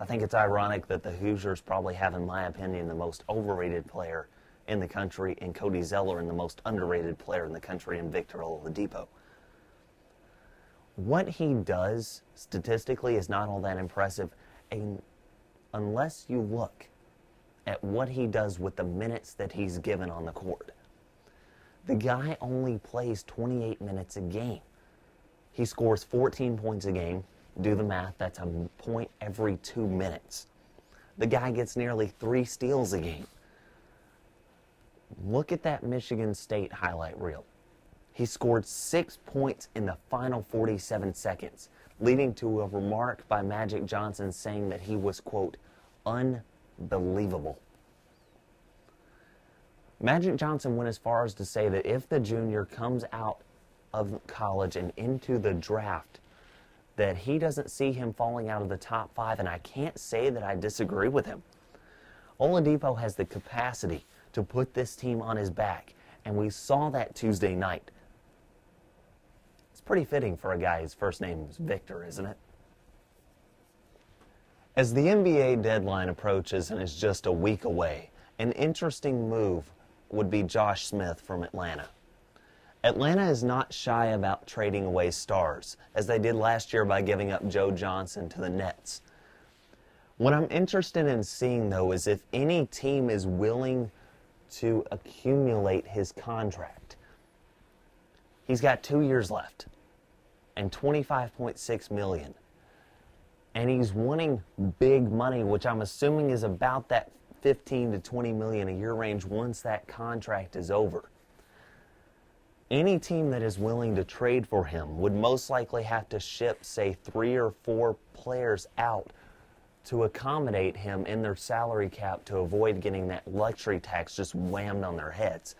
I think it's ironic that the Hoosiers probably have, in my opinion, the most overrated player in the country, and Cody Zeller, and the most underrated player in the country, in Victor Oladipo. What he does statistically is not all that impressive, and unless you look at what he does with the minutes that he's given on the court. The guy only plays 28 minutes a game. He scores 14 points a game. Do the math, that's a point every 2 minutes. The guy gets nearly 3 steals a game. Look at that Michigan State highlight reel. He scored 6 points in the final 47 seconds, leading to a remark by Magic Johnson saying that he was, quote, unbelievable. Magic Johnson went as far as to say that if the junior comes out of college and into the draft, that he doesn't see him falling out of the top 5, and I can't say that I disagree with him. Oladipo has the capacity to put this team on his back, and we saw that Tuesday night. It's pretty fitting for a guy whose first name is Victor, isn't it? As the NBA deadline approaches and is just a week away, an interesting move would be Josh Smith from Atlanta. Atlanta is not shy about trading away stars, as they did last year by giving up Joe Johnson to the Nets. What I'm interested in seeing, though, is if any team is willing to accumulate his contract. He's got 2 years left and $25.6 million. And he's wanting big money, which I'm assuming is about that 15 to 20 million a year range once that contract is over. Any team that is willing to trade for him would most likely have to ship, say, 3 or 4 players out to accommodate him in their salary cap to avoid getting that luxury tax just whammed on their heads.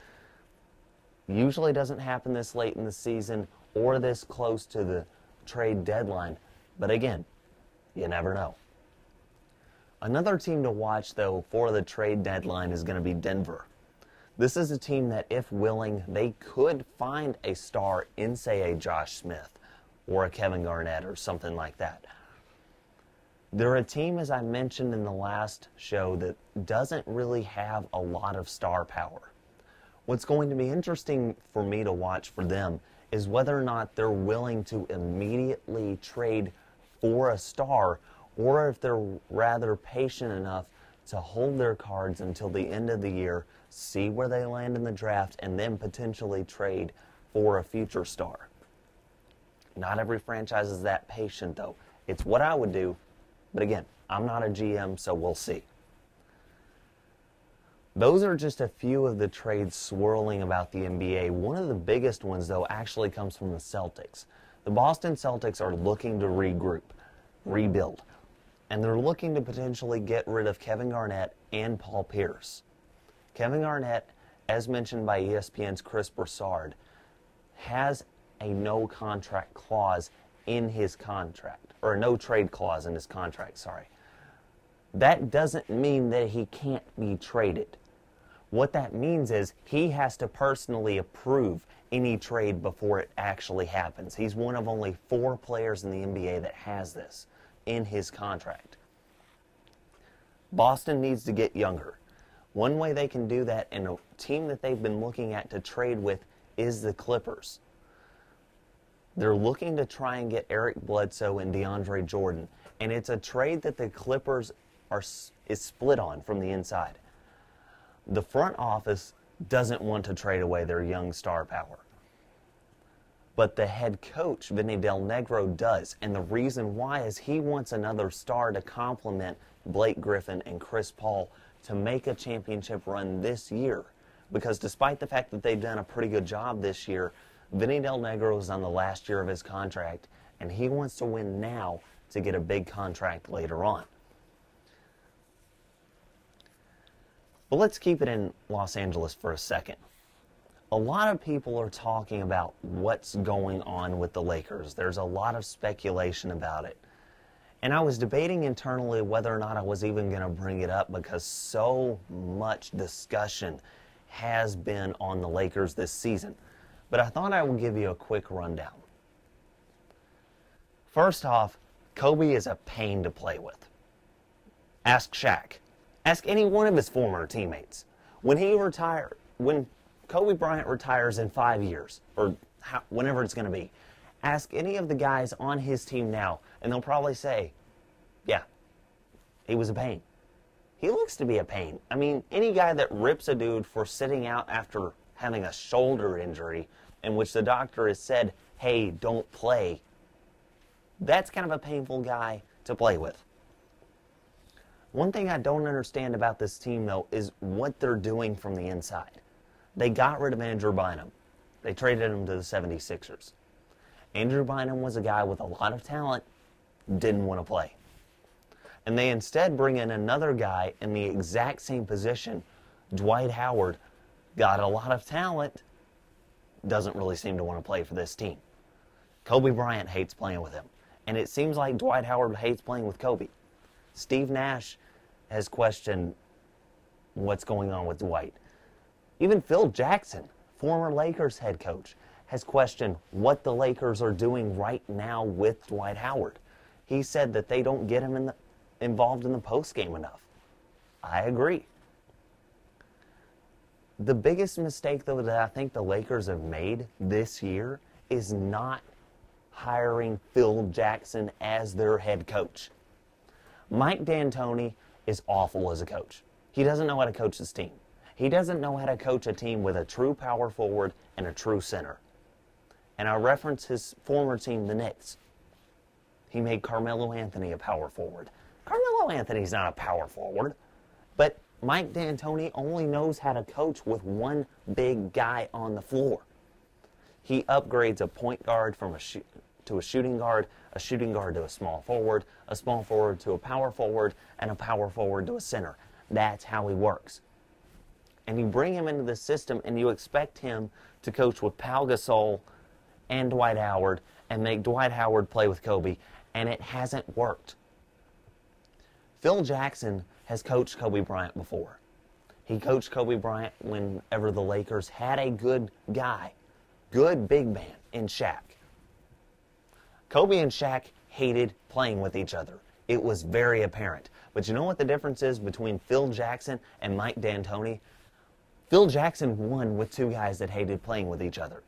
Usually doesn't happen this late in the season or this close to the trade deadline, but again, you never know. Another team to watch, though, for the trade deadline is going to be Denver. This is a team that, if willing, they could find a star in, say, a Josh Smith or a Kevin Garnett or something like that. They're a team, as I mentioned in the last show, that doesn't really have a lot of star power. What's going to be interesting for me to watch for them is whether or not they're willing to immediately trade for a star, or if they're rather patient enough to hold their cards until the end of the year, see where they land in the draft, and then potentially trade for a future star. Not every franchise is that patient, though. It's what I would do, but again, I'm not a GM, so we'll see. Those are just a few of the trades swirling about the NBA. One of the biggest ones, though, actually comes from the Celtics. The Boston Celtics are looking to regroup, rebuild, and they're looking to potentially get rid of Kevin Garnett and Paul Pierce. Kevin Garnett, as mentioned by ESPN's Chris Broussard, has a no-contract clause in his contract, or a no-trade clause in his contract, sorry. That doesn't mean that he can't be traded. What that means is he has to personally approve any trade before it actually happens. He's one of only 4 players in the NBA that has this in his contract. Boston needs to get younger. One way they can do that, and a team that they've been looking at to trade with, is the Clippers. They're looking to try and get Eric Bledsoe and DeAndre Jordan, and it's a trade that the Clippers is split on from the inside. The front office doesn't want to trade away their young star power, but the head coach, Vinny Del Negro, does, and the reason why is he wants another star to complement Blake Griffin and Chris Paul to make a championship run this year, because despite the fact that they've done a pretty good job this year, Vinny Del Negro is on the last year of his contract, and he wants to win now to get a big contract later on. But let's keep it in Los Angeles for a second. A lot of people are talking about what's going on with the Lakers. There's a lot of speculation about it. And I was debating internally whether or not I was even going to bring it up, because so much discussion has been on the Lakers this season. But I thought I would give you a quick rundown. First off, Kobe is a pain to play with. Ask Shaq. Ask any one of his former teammates. When Kobe Bryant retires in 5 years, or whenever it's going to be, ask any of the guys on his team now, and they'll probably say, yeah, he was a pain. He looks to be a pain. I mean, any guy that rips a dude for sitting out after having a shoulder injury in which the doctor has said, hey, don't play, that's kind of a painful guy to play with. One thing I don't understand about this team, though, is what they're doing from the inside. They got rid of Andrew Bynum. They traded him to the 76ers. Andrew Bynum was a guy with a lot of talent, didn't want to play. And they instead bring in another guy in the exact same position, Dwight Howard, got a lot of talent, doesn't really seem to want to play for this team. Kobe Bryant hates playing with him. And it seems like Dwight Howard hates playing with Kobe. Steve Nash has questioned what's going on with Dwight. Even Phil Jackson, former Lakers head coach, has questioned what the Lakers are doing right now with Dwight Howard. He said that they don't get him involved in the postgame enough. I agree. The biggest mistake, though, that I think the Lakers have made this year is not hiring Phil Jackson as their head coach. Mike D'Antoni is awful as a coach. He doesn't know how to coach his team. He doesn't know how to coach a team with a true power forward and a true center. And I reference his former team, the Knicks. He made Carmelo Anthony a power forward. Carmelo Anthony's not a power forward, but Mike D'Antoni only knows how to coach with one big guy on the floor. He upgrades a point guard from to a shooting guard to a small forward to a power forward, and a power forward to a center. That's how he works. And you bring him into the system and you expect him to coach with Pau Gasol and Dwight Howard and make Dwight Howard play with Kobe, and it hasn't worked. Phil Jackson has coached Kobe Bryant before. He coached Kobe Bryant whenever the Lakers had a good guy, good big man in Shaq. Kobe and Shaq hated playing with each other. It was very apparent. But you know what the difference is between Phil Jackson and Mike D'Antoni? Phil Jackson won with two guys that hated playing with each other.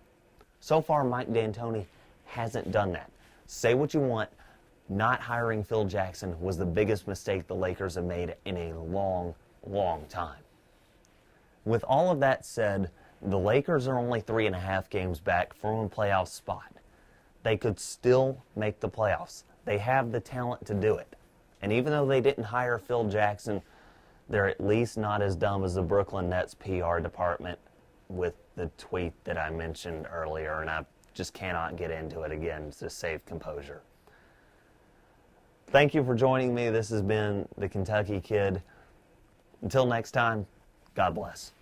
So far, Mike D'Antoni hasn't done that. Say what you want, not hiring Phil Jackson was the biggest mistake the Lakers have made in a long, long time. With all of that said, the Lakers are only 3.5 games back from a playoff spot. They could still make the playoffs. They have the talent to do it. And even though they didn't hire Phil Jackson, they're at least not as dumb as the Brooklyn Nets PR department with the tweet that I mentioned earlier, and I just cannot get into it again to save composure. Thank you for joining me. This has been the Kentucky Kid. Until next time, God bless.